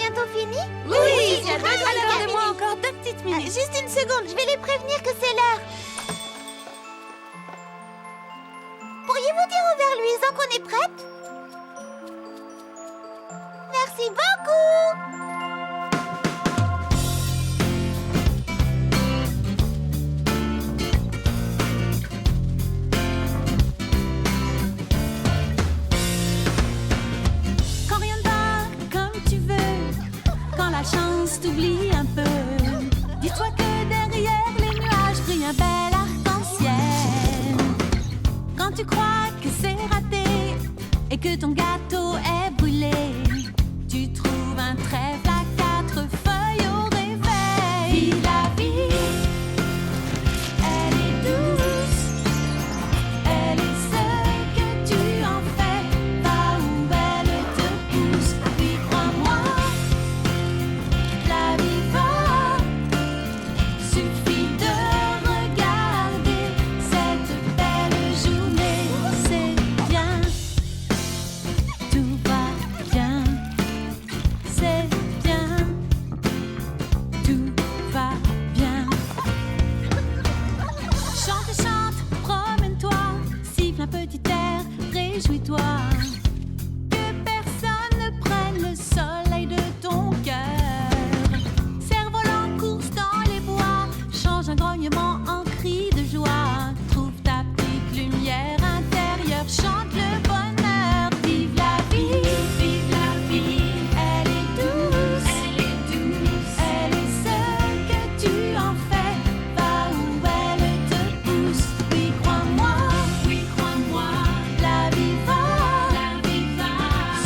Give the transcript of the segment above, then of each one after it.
bientôt fini? Oui, j'ai besoin de accordez-moi encore 2 petites minutes. Juste une seconde, je vais les prévenir que c'est l'heure. Pourriez-vous dire au ver luisant qu'on est prête? Merci beaucoup. Quand rien ne va comme tu veux, quand la chance t'oublie un peu, dis-toi que derrière les nuages brille un bel arc-en-ciel. Quand tu crois que c'est raté et que ton gâteau est brûlé, tu trouves un trèfle à 4 feuilles au réveil. Vis la vie, elle est douce, elle est ce que tu en fais, va où elle te pousse. Puis crois-moi, la vie va, suffit de regarder cette belle journée. C'est bien, tout va bien, c'est bien, tout va bien. Chante, chante, promène-toi, siffle un petit air, réjouis-toi. Que personne ne prenne le soleil de ton cœur. Cerf-volant, course dans les bois, change un grognement en cri de joie. Trouve ta petite lumière intérieure, chante le bonheur. Vive la vie, elle est douce, elle est ce que tu en fais, va où elle te pousse. Oui, crois-moi, la vie va,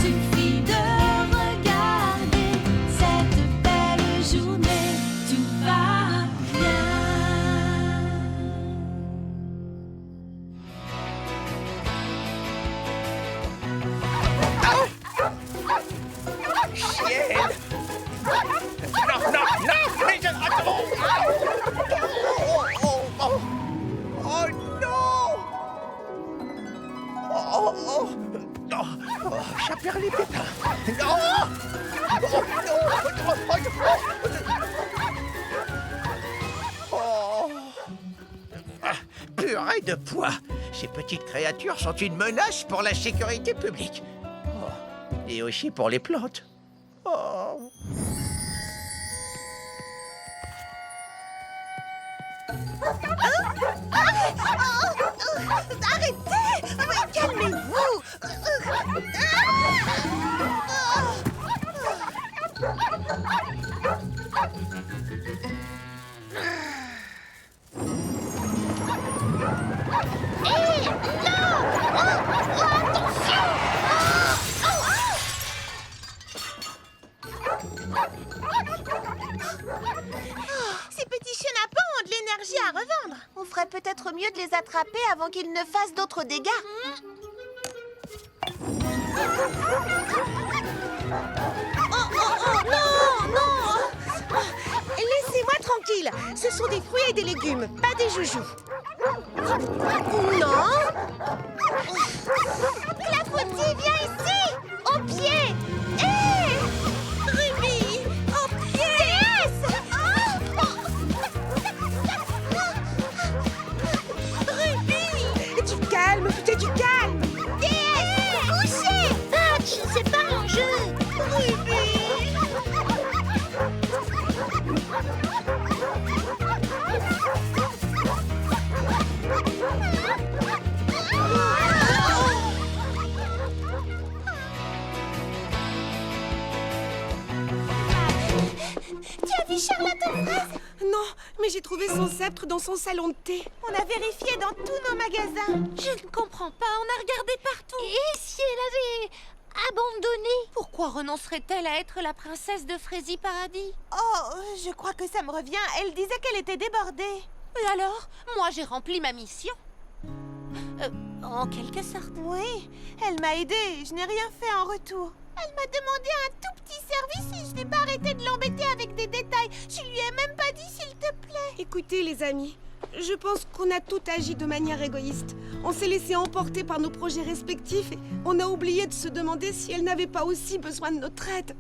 suffit de regarder cette belle journée, tout va bien. Ciel! Non, non, non! Mais oh non! Oh, non! Oh, j'ai perdu les pépins! Non! Oh, non! Oh. Ah, purée de pois! Ces petites créatures sont une menace pour la sécurité publique. Oh. Et aussi pour les plantes. Oh. Arrêtez! Mais calmez-vous! Ces petits chenapans ont de l'énergie à revendre. On ferait peut-être mieux de les attraper avant qu'ils ne fassent d'autres dégâts. Oh, non, non! Laissez-moi tranquille. Ce sont des fruits et des légumes, pas des joujoux. Non! Clafoutis, viens ici! Au pied! Hé! Ruby! Au pied! Déesse! Ruby! Du calme, du calme! Déesse! Couchez! Patch, c'est pas mon jeu! Ruby! Tu as vu Charlotte aux fraises? Non, mais j'ai trouvé son sceptre dans son salon de thé. On a vérifié dans tous nos magasins. Je ne comprends pas, on a regardé partout. Et si elle avait abandonné? Pourquoi renoncerait-elle à être la princesse de Frésie Paradis? Oh, je crois que ça me revient. Elle disait qu'elle était débordée. Et alors, moi j'ai rempli ma mission. En quelque sorte. Oui, elle m'a aidée. Je n'ai rien fait en retour. Elle m'a demandé un tout petit service et je n'ai pas arrêté de l'embêter avec des détails. Je lui ai même pas dit s'il te plaît. Écoutez les amis, je pense qu'on a tout agi de manière égoïste. On s'est laissé emporter par nos projets respectifs et on a oublié de se demander si elle n'avait pas aussi besoin de notre aide.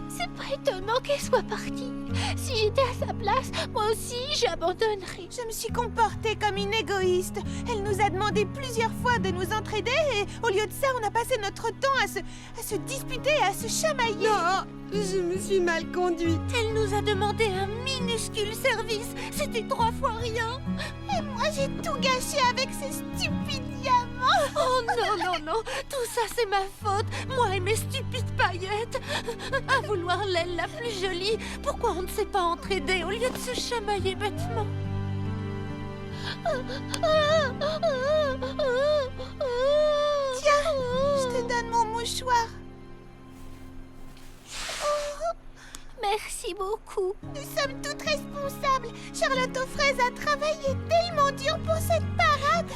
C'est pas étonnant qu'elle soit partie. Si j'étais à sa place, moi aussi, j'abandonnerais. Je me suis comportée comme une égoïste. Elle nous a demandé plusieurs fois de nous entraider et au lieu de ça, on a passé notre temps à se disputer, à se chamailler. Non, je me suis mal conduite. Elle nous a demandé un minuscule service. C'était 3 fois rien. Et moi, j'ai tout gâché avec ces stupides diamants. Oh non, non, non. Tout ça, c'est ma faute. Moi et mes stupides paillettes. À vouloir l'aile la plus jolie. Pourquoi on ne s'est pas entraidé au lieu de se chamailler bêtement? Tiens, je te donne mon mouchoir. Merci beaucoup. Nous sommes toutes responsables. Charlotte aux fraises a travaillé tellement dur pour cette parade.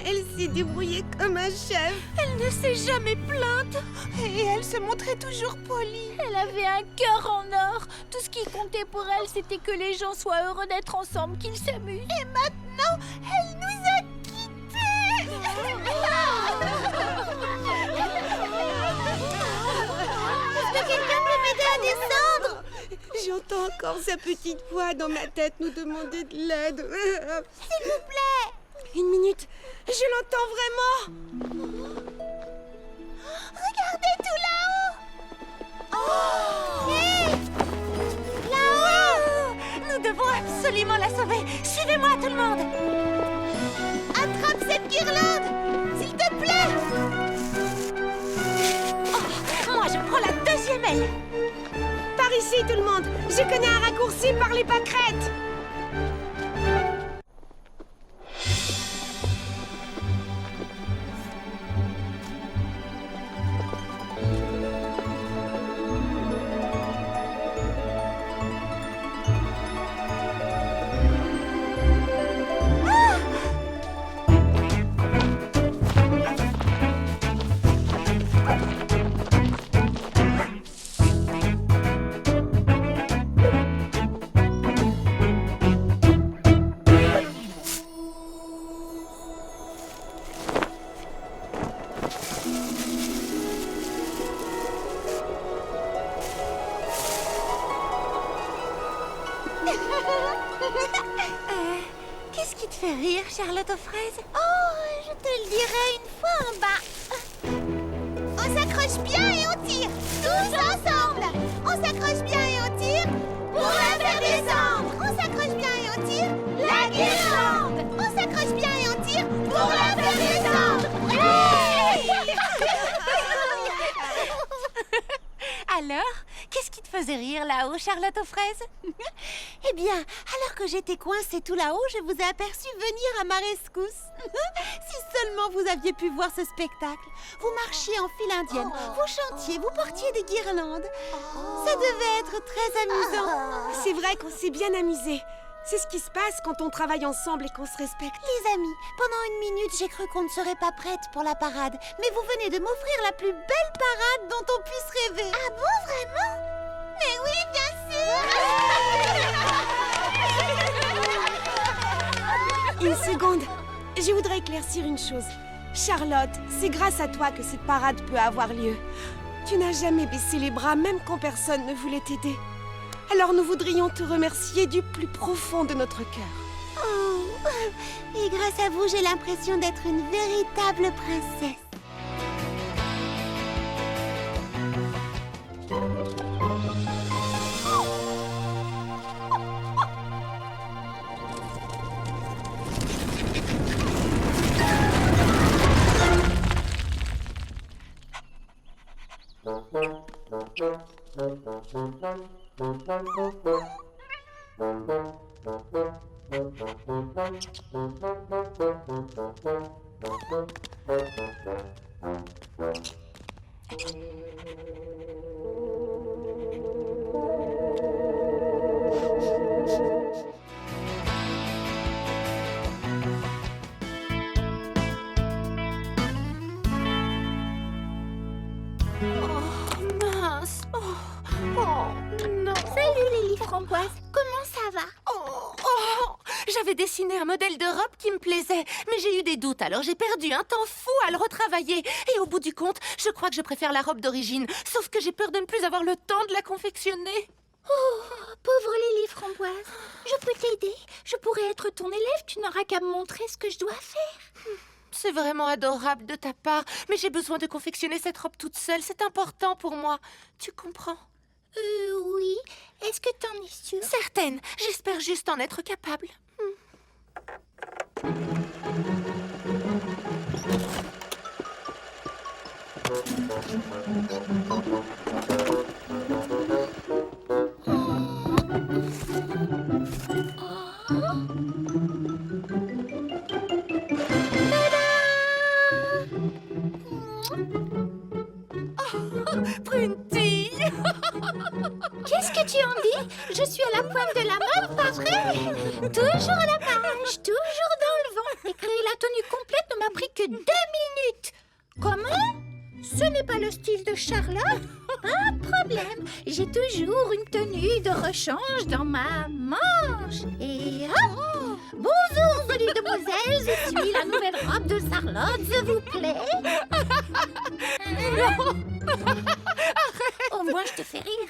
Elle s'est débrouillée comme un chef. Elle ne s'est jamais plainte. Et elle se montrait toujours polie. Elle avait un cœur en or. Tout ce qui comptait pour elle, c'était que les gens soient heureux d'être ensemble, qu'ils s'amusent. Et maintenant, elle nous a quittés. Est-ce que quelqu'un peut m'aider à descendre? J'entends encore sa petite voix dans ma tête nous demander de l'aide. S'il vous plaît. Une minute, je l'entends vraiment. Regardez tout là-haut. Hé, là-haut. Nous devons absolument la sauver. Suivez-moi, tout le monde. Attrape cette guirlande, s'il te plaît. Moi, je prends la deuxième aile. Par ici, tout le monde. Je connais un raccourci par les pâquerettes. Qu'est-ce qui te fait rire, Charlotte aux fraises? Oh, je te le dirai une fois en bas. On s'accroche bien et on tire. Tous ensemble. On s'accroche bien et on tire. Pour la faire descendre. On s'accroche bien et on tire. La guirlande. On s'accroche bien et on tire. Pour la faire descendre. Alors, qu'est-ce qui te faisait rire là-haut, Charlotte aux fraises? Eh bien, alors que j'étais coincée tout là-haut, je vous ai aperçu venir à ma rescousse. Si seulement vous aviez pu voir ce spectacle. Vous marchiez en file indienne, vous chantiez, vous portiez des guirlandes. Ça devait être très amusant. C'est vrai qu'on s'est bien amusés. C'est ce qui se passe quand on travaille ensemble et qu'on se respecte. Les amis, pendant une minute, j'ai cru qu'on ne serait pas prête pour la parade. Mais vous venez de m'offrir la plus belle parade dont on puisse rêver. Ah bon, vraiment? Mais oui, bien sûr. Une seconde. Je voudrais éclaircir une chose. Charlotte, c'est grâce à toi que cette parade peut avoir lieu. Tu n'as jamais baissé les bras, même quand personne ne voulait t'aider. Alors nous voudrions te remercier du plus profond de notre cœur. Oh, et grâce à vous, j'ai l'impression d'être une véritable princesse. Mince. Oh non. Salut Lily Framboise, comment ça va? Oh, J'avais dessiné un modèle de robe qui me plaisait, mais j'ai eu des doutes, alors j'ai perdu un temps fou à le retravailler. Et au bout du compte, je crois que je préfère la robe d'origine, sauf que j'ai peur de ne plus avoir le temps de la confectionner. Oh, pauvre Lily Framboise, je peux t'aider. Je pourrais être ton élève, tu n'auras qu'à me montrer ce que je dois faire. C'est vraiment adorable de ta part, mais j'ai besoin de confectionner cette robe toute seule, c'est important pour moi. Tu comprends? Oui. Est-ce que t'en es sûre? Certaine, j'espère juste en être capable. Prunty! Qu'est-ce que tu en dis? Je suis à la pointe de la mode, pas vrai? Toujours à la page, toujours dans le vent. Et créer la tenue complète ne m'a pris que 2 minutes. Comment? Ce n'est pas le style de Charlotte? Pas de problème. J'ai toujours une tenue de rechange dans ma manche. Et hop! Bonjour, jolie demoiselle. Je suis la nouvelle robe de Charlotte, s'il vous plaît. Au moins, je te fais rire.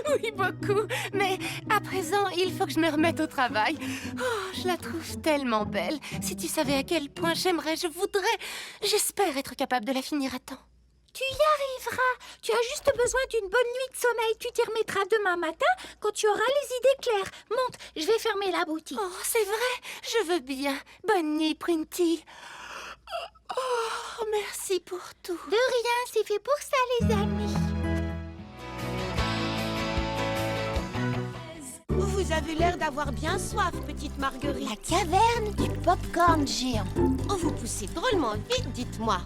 Oui, beaucoup. Mais à présent, il faut que je me remette au travail. Oh, je la trouve tellement belle. Si tu savais à quel point j'aimerais, je voudrais. J'espère être capable de la finir à temps. Tu y arriveras. Tu as juste besoin d'une bonne nuit de sommeil. Tu t'y remettras demain matin quand tu auras les idées claires. Monte, je vais fermer la boutique. Oh, c'est vrai. Je veux bien. Bonne nuit, Prunty. Oh, merci pour tout. De rien, c'est fait pour ça, les amis. Vous avez l'air d'avoir bien soif, petite Marguerite. La caverne du popcorn géant. Oh, vous poussez drôlement vite, dites-moi.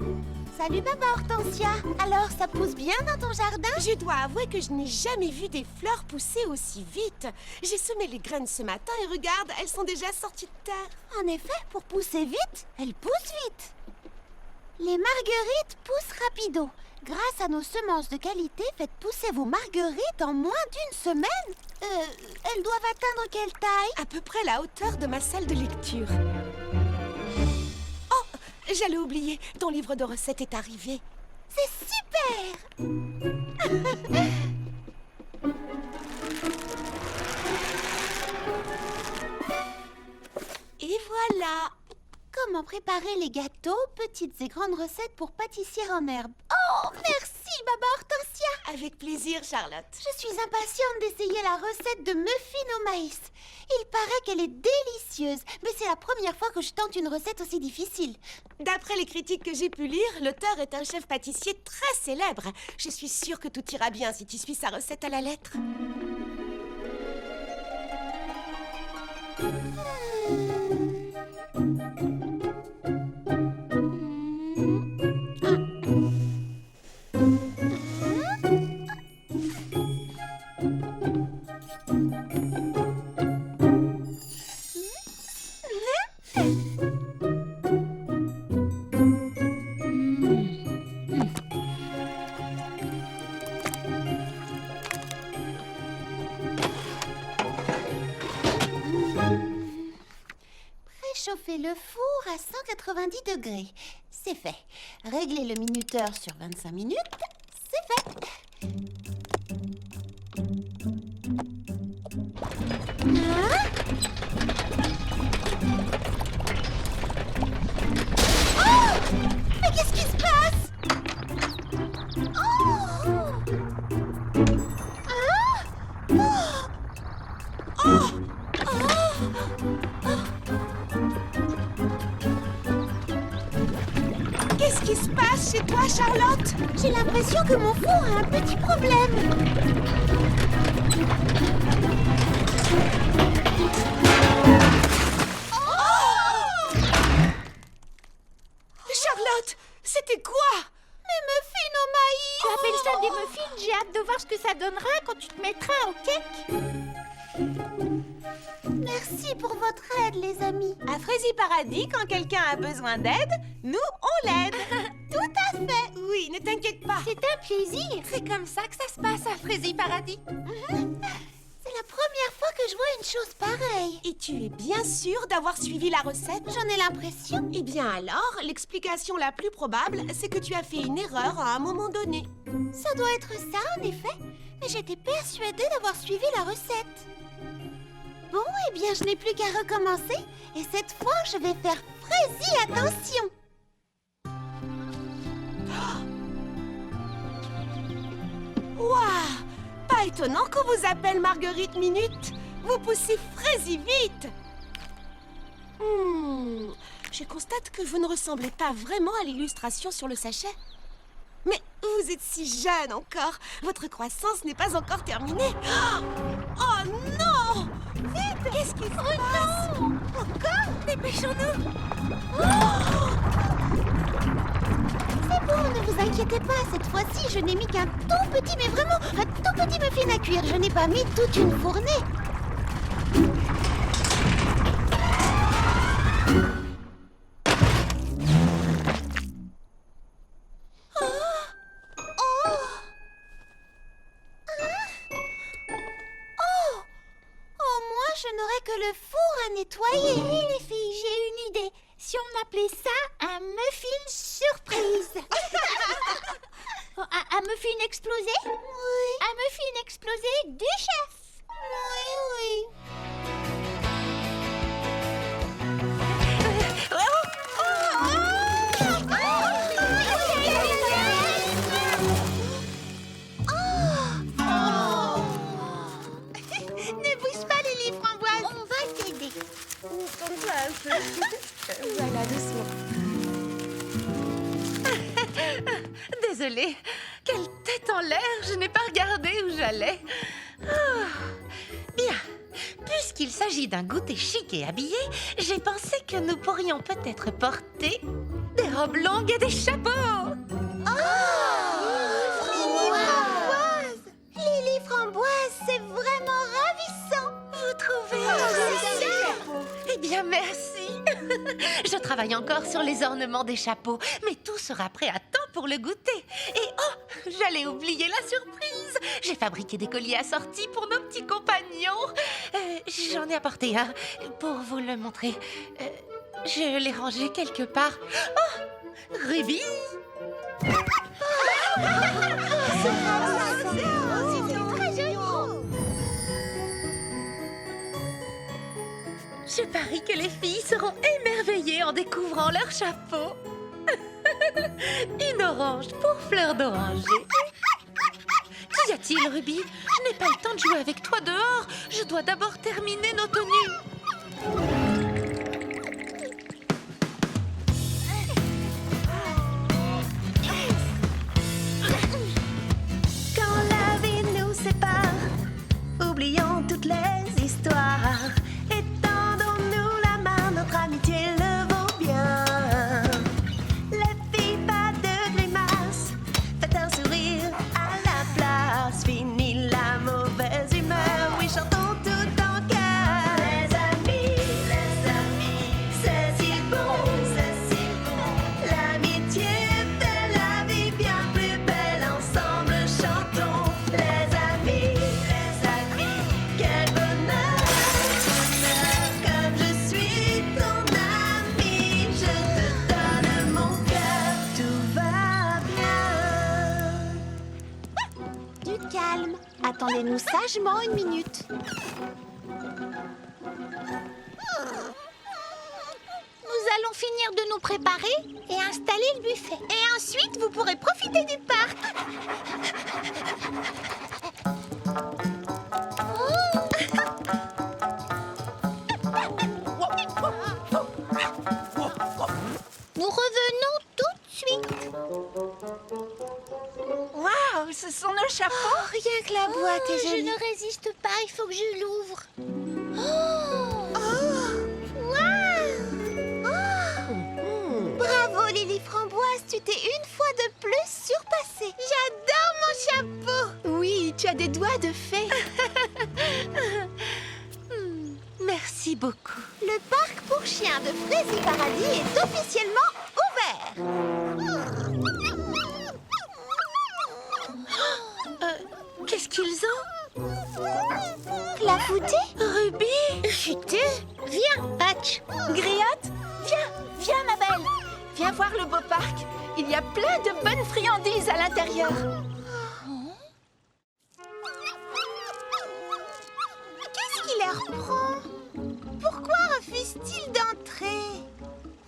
Salut Baba Hortensia. Alors, ça pousse bien dans ton jardin? Je dois avouer que je n'ai jamais vu des fleurs pousser aussi vite. J'ai semé les graines ce matin et regarde, elles sont déjà sorties de terre. En effet, pour pousser vite, elles poussent vite. Les marguerites poussent rapido. Grâce à nos semences de qualité, faites pousser vos marguerites en moins d'une semaine. Elles doivent atteindre quelle taille? À peu près la hauteur de ma salle de lecture. Oh, j'allais oublier, ton livre de recettes est arrivé. C'est super! Et voilà! Comment préparer les gâteaux, petites et grandes recettes pour pâtissière en herbe. Oh, merci, Baba Hortensia! Avec plaisir, Charlotte. Je suis impatiente d'essayer la recette de muffins au maïs. Il paraît qu'elle est délicieuse, mais c'est la première fois que je tente une recette aussi difficile. D'après les critiques que j'ai pu lire, l'auteur est un chef pâtissier très célèbre. Je suis sûre que tout ira bien si tu suis sa recette à la lettre. Préchauffer le four à 190 degrés. C'est fait. Régler le minuteur sur 25 minutes. C'est fait. Oh! Mais qu'est-ce qui se passe? Oh! Qu'est-ce qui se passe chez toi, Charlotte? J'ai l'impression que mon four a un petit problème. Charlotte, c'était quoi? Mes muffins au maïs. Tu appelles ça des muffins? J'ai hâte de voir ce que ça donnera quand tu te mettras au cake. Merci pour votre aide, les amis. À Frézy Paradis, quand quelqu'un a besoin d'aide, nous, on l'aide. Tout à fait. Oui, ne t'inquiète pas. C'est un plaisir. C'est comme ça que ça se passe à Frézy Paradis. C'est la première fois que je vois une chose pareille. Et tu es bien sûre d'avoir suivi la recette? J'en ai l'impression. Eh bien alors, l'explication la plus probable, c'est que tu as fait une erreur à un moment donné. Ça doit être ça, en effet. Mais j'étais persuadée d'avoir suivi la recette. Bon, eh bien, je n'ai plus qu'à recommencer. Et cette fois, je vais faire Frézy attention. Waouh! Pas étonnant qu'on vous appelle Marguerite Minute. Vous poussez Frézy vite. Je constate que vous ne ressemblez pas vraiment à l'illustration sur le sachet. Mais vous êtes si jeune encore. Votre croissance n'est pas encore terminée. Oh non! Vite! Qu'est-ce qui se passe? Non! Encore? Dépêchons-nous! C'est bon, ne vous inquiétez pas. Cette fois-ci, je n'ai mis qu'un tout petit, mais vraiment un tout petit muffin à cuire. Je n'ai pas mis toute une fournée. Je n'aurai que le four à nettoyer. Hé les filles, j'ai une idée. Si on appelait ça un muffin surprise. Oh, un muffin explosé? Oui. Un muffin explosé du chef. Oui. Ne bouge pas, Lily Framboise. On va t'aider. Voilà, doucement. Désolée. Quelle tête en l'air. Je n'ai pas regardé où j'allais. Bien. Puisqu'il s'agit d'un goûter chic et habillé, j'ai pensé que nous pourrions peut-être porter des robes longues et des chapeaux. Lily Framboise, c'est vraiment ravissant. Vous trouvez? Eh bien, merci. Je travaille encore sur les ornements des chapeaux, mais tout sera prêt à temps pour le goûter. Et oh, j'allais oublier la surprise. J'ai fabriqué des colliers assortis pour nos petits compagnons. J'en ai apporté un pour vous le montrer. Je l'ai rangé quelque part. Oh, Ruby! Je parie que les filles seront émerveillées en découvrant leur chapeau. Une orange pour fleur d'oranger. Qu'y a-t-il, Ruby? Je n'ai pas le temps de jouer avec toi dehors. Je dois d'abord terminer nos tenues. Quand la vie nous sépare, oublions toutes les histoires. Étendons-nous la main, notre amitié le vaut bien. Les filles, pas de grimace, faites un sourire à la place. Fini la mauvaise humeur, oui, chantons tout en cœur. Les amis, c'est si bon, c'est si bon. L'amitié fait la vie bien plus belle, ensemble chantons. Les amis, quel bonheur, comme je suis ton ami, je te donne mon cœur, tout va bien. Du calme. Attendez-nous sagement une minute. Nous allons finir de nous préparer et installer le buffet. Et ensuite, vous pourrez profiter du parc. Nous revenons tout de suite. Waouh, ce sont nos chapeaux. Rien que la boîte est Je jolie. ne résiste pas, il faut que je l'ouvre. Bravo Lily Framboise, tu t'es une fois de plus surpassée. J'adore mon chapeau. Oui, tu as des doigts de fée. Merci beaucoup. Le parc pour chiens de Frézy Paradis est officiellement ouvert. Qu'est-ce qu'ils ont? Clafouté? voir le beau parc. Il y a plein de bonnes friandises à l'intérieur. Qu'est-ce qui leur prend? Pourquoi refusent-ils d'entrer?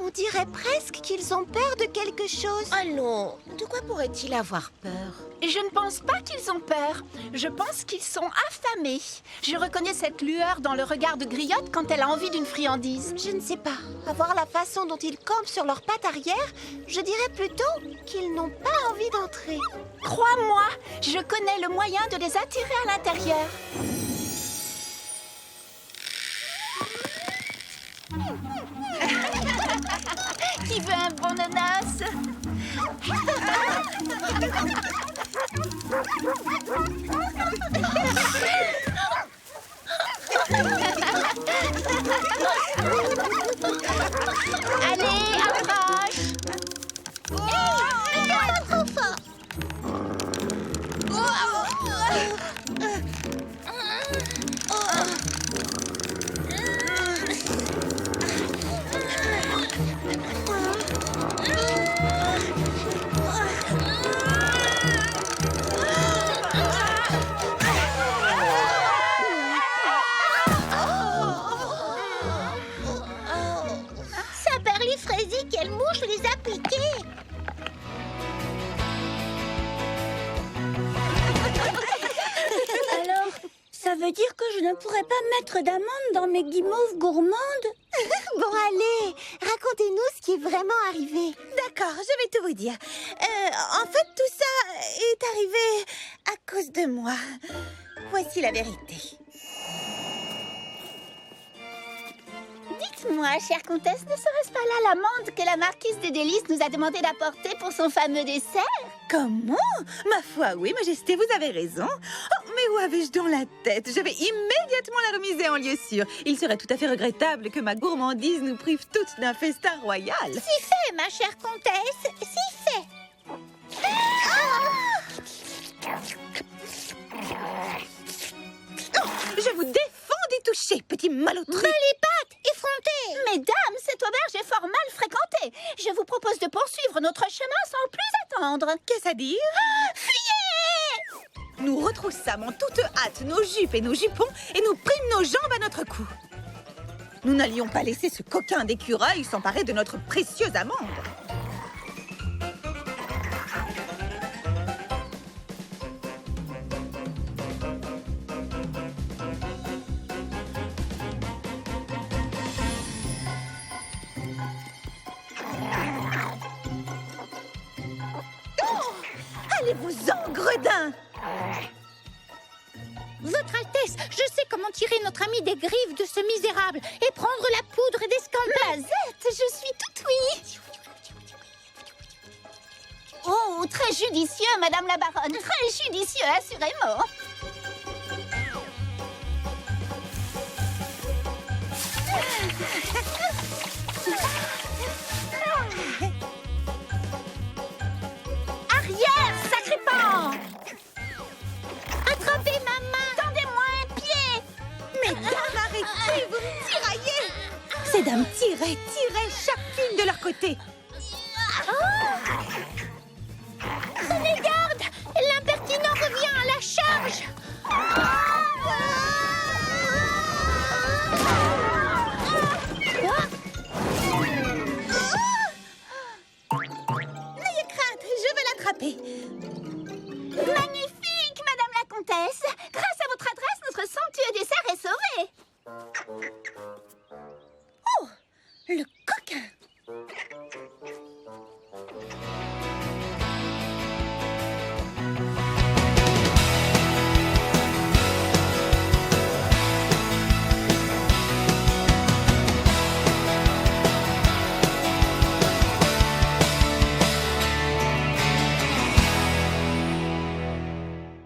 On dirait presque qu'ils ont peur de quelque chose. Allons, de quoi pourrait-il avoir peur? Je ne pense pas qu'ils ont peur. Je pense qu'ils sont affamés. Je reconnais cette lueur dans le regard de Griotte quand elle a envie d'une friandise. Je ne sais pas. À voir la façon dont ils campent sur leurs pattes arrière, je dirais plutôt qu'ils n'ont pas envie d'entrer. Crois-moi, je connais le moyen de les attirer à l'intérieur. Qui veut un bon nonos? Allez, approche! Pas trop fort. Ça Perlifrésie, quelle mouche les a piqués! Alors, ça veut dire que je ne pourrais pas mettre d'amande dans mes guimauves gourmandes? Bon, allez, racontez-nous ce qui est vraiment arrivé. D'accord, je vais tout vous dire. En fait, tout ça est arrivé à cause de moi. Voici la vérité. Dites-moi, chère comtesse, ne serait-ce pas là l'amande que la marquise des Délices nous a demandé d'apporter pour son fameux dessert? Comment? Ma foi, oui, Majesté, vous avez raison. Oh, mais où avais-je donc la tête? Je vais immédiatement la remiser en lieu sûr. Il serait tout à fait regrettable que ma gourmandise nous prive toutes d'un festin royal. Si fait, ma chère comtesse, si fait. Je vous défends d'y toucher, petit malotru. Mais les pattes, effrontées! Mesdames, cette auberge est fort mal fréquentée. Je vous propose de poursuivre notre chemin sans plus attendre. Qu'est-ce à dire? Fuyez! Nous retroussâmes en toute hâte nos jupes et nos jupons et nous prîmes nos jambes à notre cou. Nous n'allions pas laisser ce coquin d'écureuil s'emparer de notre précieuse amande. Allez-vous-en, gredin! Votre Altesse, je sais comment tirer notre ami des griffes de ce misérable et prendre la poudre d'escambazette. Je suis toute oui. Oh, très judicieux, Madame la Baronne. Très judicieux, assurément. Arrière, sacré pan! Attrapez ma main! Tendez-moi un pied! Mesdames, arrêtez, vous me tiraillez! Ces dames tiraient chacune de leur côté. Prenez garde! L'impertinent revient à la charge! N'ayez crainte, je vais l'attraper. Magnifique, Madame la Comtesse!